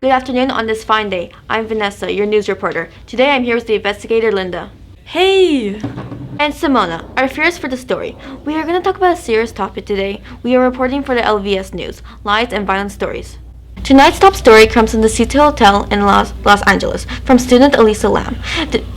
Good afternoon on this fine day. I'm Vanessa, your news reporter. Today I'm here with the investigator Linda. Hey! And Simona, our fears for the story. We are going to talk about a serious topic today. We are reporting for the LVS News, lies and violent stories. Tonight's top story comes from the City Hotel in Los Angeles from student Elisa Lam,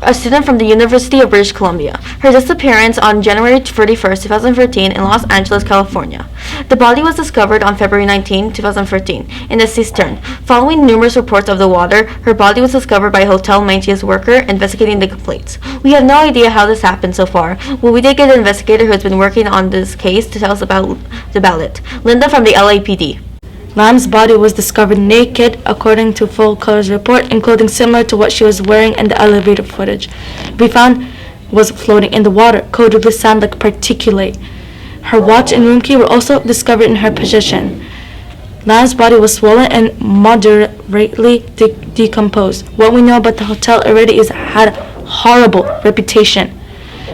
a student from the University of British Columbia. Her disappearance on January 31st, 2013 in Los Angeles, California. The body was discovered on February 19, 2013 in the cistern. Following numerous reports of the water, her body was discovered by a hotel maintenance worker investigating the complaints. We have no idea how this happened so far, but we did get an investigator who has been working on this case to tell us about it. Linda from the LAPD. Lam's body was discovered naked, according to full colors report, in clothing similar to what she was wearing in the elevator footage. We found was floating in the water, coated with sand like particulate. Her watch and room key were also discovered in her possession. Lam's body was swollen and moderately decomposed. What we know about the hotel already is it had a horrible reputation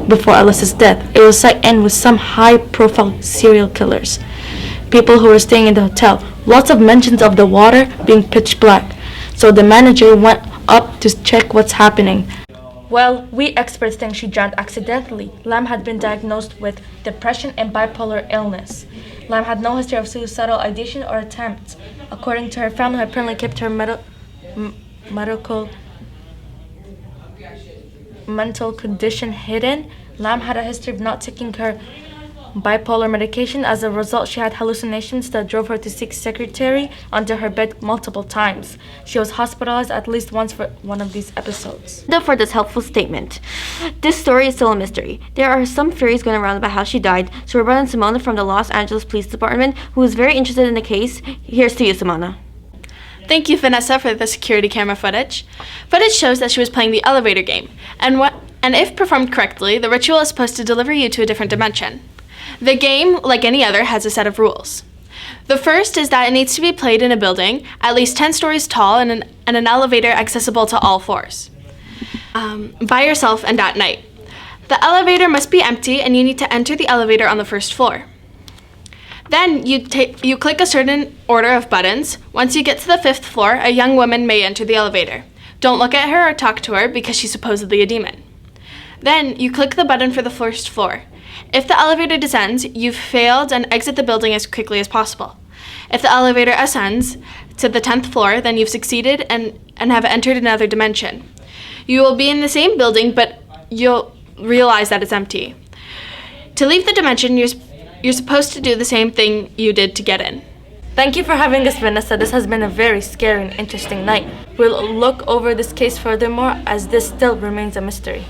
before Alyssa's death. It was site in with some high-profile serial killers. People who were staying in the hotel. Lots of mentions of the water being pitch black. So the manager went up to check what's happening. Well, we experts think she drowned accidentally. Lam had been diagnosed with depression and bipolar illness. Lam had no history of suicidal ideation or attempts. According to her family, who apparently kept her mental condition hidden. Lam had a history of not taking her bipolar medication. As a result, she had hallucinations that drove her to seek secretary under her bed multiple times. She was hospitalized at least once for one of these episodes. For this helpful statement. This story is still a mystery. There are some theories going around about how she died, so we're bringing Simona from the Los Angeles Police Department, who is very interested in the case. Here's to you, Simona. Thank you, Vanessa, for the security camera footage. Footage shows that she was playing the elevator game, and if performed correctly, the ritual is supposed to deliver you to a different dimension. The game, like any other, has a set of rules. The first is that it needs to be played in a building at least 10 stories tall and an elevator accessible to all floors, by yourself and at night. The elevator must be empty and you need to enter the elevator on the first floor. Then you click a certain order of buttons. Once you get to the 5th floor, a young woman may enter the elevator. Don't look at her or talk to her because she's supposedly a demon. Then you click the button for the first floor. If the elevator descends, you've failed and exit the building as quickly as possible. If the elevator ascends to the 10th floor, then you've succeeded and have entered another dimension. You will be in the same building, but you'll realize that it's empty. To leave the dimension, you're supposed to do the same thing you did to get in. Thank you for having us, Vanessa. This has been a very scary and interesting night. We'll look over this case furthermore, as this still remains a mystery.